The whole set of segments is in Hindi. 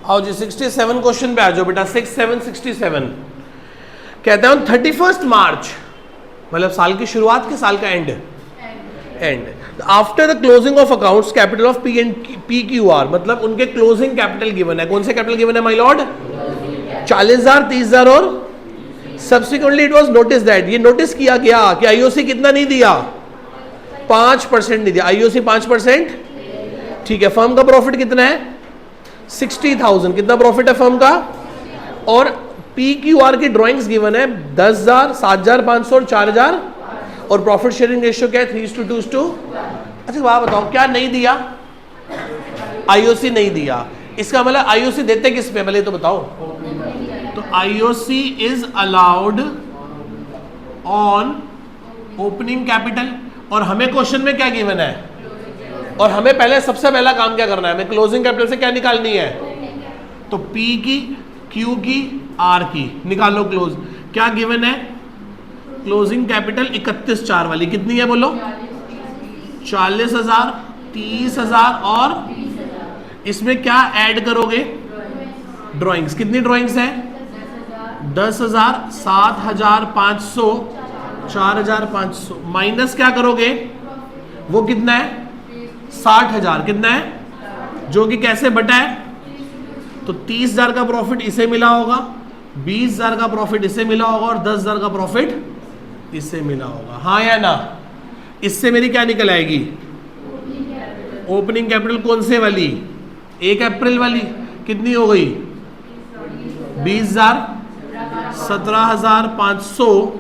आओ जी 67 क्वेश्चन पे आ जाओ बेटा। 67 कहते हैं 31 मार्च, मतलब साल की शुरुआत के साल का and, after the closing of accounts capital of P Q R, मतलब उनके क्लोजिंग कैपिटल गिवन है। कौन से कैपिटल गिवन है माय लॉर्ड? 40,000, 30,000 और subsequently it was notice that, ये नोटिस किया गया कि आईओसी कितना नहीं दिया, 5% नहीं दिया। आईओसी 5%, ठीक है। फर्म का प्रॉफिट कितना है? 60,000। कितना प्रॉफिट है फर्म का? और पी क्यू आर की ड्रॉइंग्स गिवन है 10,000, 7,500 और 4,000, और प्रॉफिट शेयरिंग रेशियो क्या है? 3:2. अच्छा बात बताओ, क्या नहीं दिया? आईओसी नहीं दिया। इसका मतलब आईओसी देते किस पे, पहले तो बताओ। तो IOC is allowed on opening capital, और हमें क्वेश्चन में क्या गिवन है, और हमें पहले सबसे पहला काम क्या करना है, हमें क्लोजिंग कैपिटल से क्या निकालनी है? तो पी की, क्यू की, आर की निकालो क्लोज। क्या गिवन है? क्लोजिंग कैपिटल 31,4 वाली कितनी है बोलो? 40,000, 30,000 और इसमें क्या ऐड करोगे? ड्राइंग्स। कितनी ड्राइंग्स है? 10,000, 7,500, 4,500, माइनस क्या करोगे? वो कितना है? 60,000। कितना है? जो कि कैसे बटा है? तो 30,000 का प्रॉफिट इसे मिला होगा, 20,000 का प्रॉफिट इसे मिला होगा, और 10,000 का प्रॉफिट इससे मिला होगा। हाँ या ना? इससे मेरी क्या निकल आएगी? ओपनिंग कैपिटल कौन से वाली? 1 अप्रैल वाली। कितनी हो गई? 20,000, 17,500,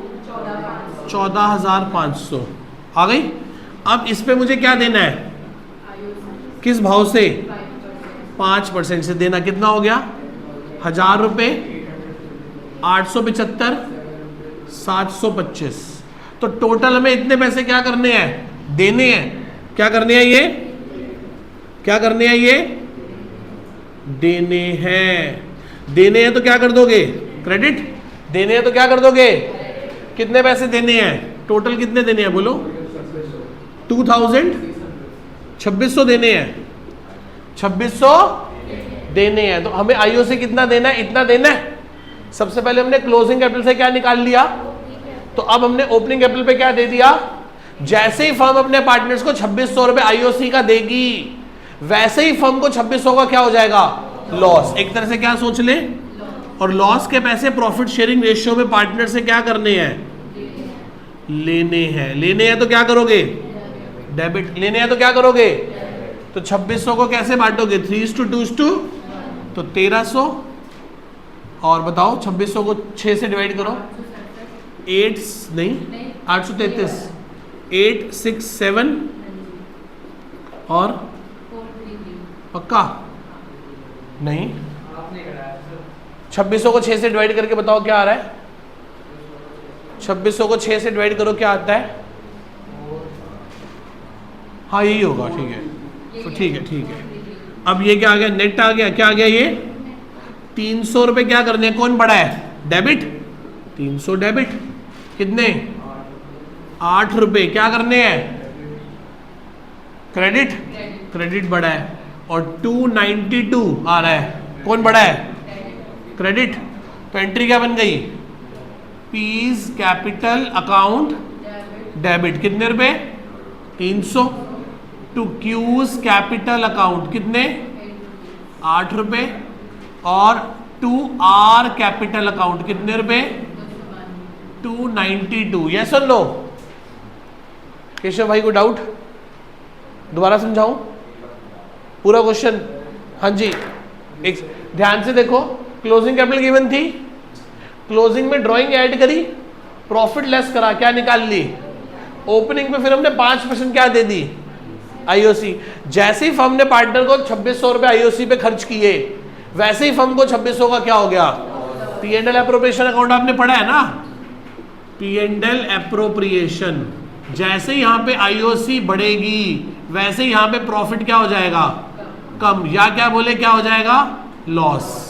14,500 आ गई। अब इस पे मुझे क्या देना है? किस भाव से? 5% से देना। कितना हो गया? 1,000 रुपये, 875, 725। तो टोटल हमें इतने पैसे क्या करने हैं? देने हैं। क्या करने हैं ये? क्या करने हैं ये? देने हैं। देने हैं तो क्या कर दोगे? क्रेडिट। देने हैं तो क्या कर दोगे? कितने पैसे देने हैं? टोटल कितने देने हैं बोलो? 2,000, 2,600 देने हैं। 2,600 देने हैं। तो हमें आईओसी कितना देना है? इतना देना है। सबसे पहले हमने क्लोजिंग कैपिटल से क्या निकाल लिया, तो अब हमने ओपनिंग कैपिटल पे क्या दे दिया? जैसे ही फर्म अपने पार्टनर्स को 2,600 रुपए आईओसी का देगी, वैसे ही फर्म को 2,600 का क्या हो जाएगा? लॉस। एक तरह से क्या सोच ले, और लॉस के पैसे प्रॉफिट शेयरिंग रेशियो में पार्टनर से क्या करने हैं? लेने हैं। लेने हैं तो क्या करोगे? डेबिट। लेने हैं तो क्या करोगे? तो 2,600 को कैसे बांटोगे? 3:2, तो 1,300। और बताओ 2,600 को 6 से डिवाइड करो। 833, 8, 6, 7 और पक्का नहीं। 2,600 को 6 से डिवाइड करके बताओ क्या आ रहा है? 2,600 को 6 से डिवाइड करो, क्या आता है? हाँ यही होगा। ठीक है, तो ठीक है, ठीक है। अब ये क्या आ गया? नेट आ गया। क्या आ गया? ये 300 रुपए क्या करने हैं? कौन बड़ा है? डेबिट। 300 डेबिट। कितने? 8 रुपए क्या करने हैं? क्रेडिट। क्रेडिट बड़ा है। और 292 आ रहा है। कौन बड़ा है? क्रेडिट। तो एंट्री क्या बन गई? पीज कैपिटल अकाउंट डेबिट। कितने रुपए? 300। टू क्यूज कैपिटल अकाउंट कितने? 8 रुपए। और टू आर कैपिटल अकाउंट कितने रुपए? 292। यस और नो? केशव भाई को डाउट? दोबारा समझाऊं पूरा क्वेश्चन? हाँ जी, एक ध्यान से देखो। क्लोजिंग कैपिटल गिवन थी, क्लोजिंग में ड्राइंग ऐड करी, प्रॉफिट लेस करा, क्या निकाल ली? ओपनिंग पे फिर हमने 5% क्या दे दी? आईओसी। जैसे ही फर्म ने पार्टनर को 2,600 रुपए आईओसी पे खर्च किए, वैसे ही फर्म को 2,600 का क्या हो गया? P and L appropriation account आपने पढ़ा है ना? P and L appropriation. जैसे ही यहां पे आईओसी बढ़ेगी, वैसे ही यहां पे प्रॉफिट क्या हो जाएगा? कम, या क्या बोले क्या हो जाएगा? लॉस।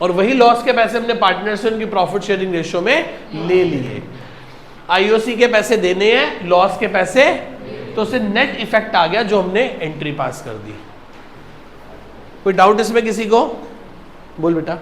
और वही लॉस के पैसे हमने पार्टनर से उनकी प्रॉफिट शेयरिंग रेशियो में ले लिए। आईओसी के पैसे देने हैं, लॉस के पैसे, तो उससे नेट इफेक्ट आ गया जो हमने एंट्री पास कर दी। कोई डाउट इसमें किसी को? बोल बेटा।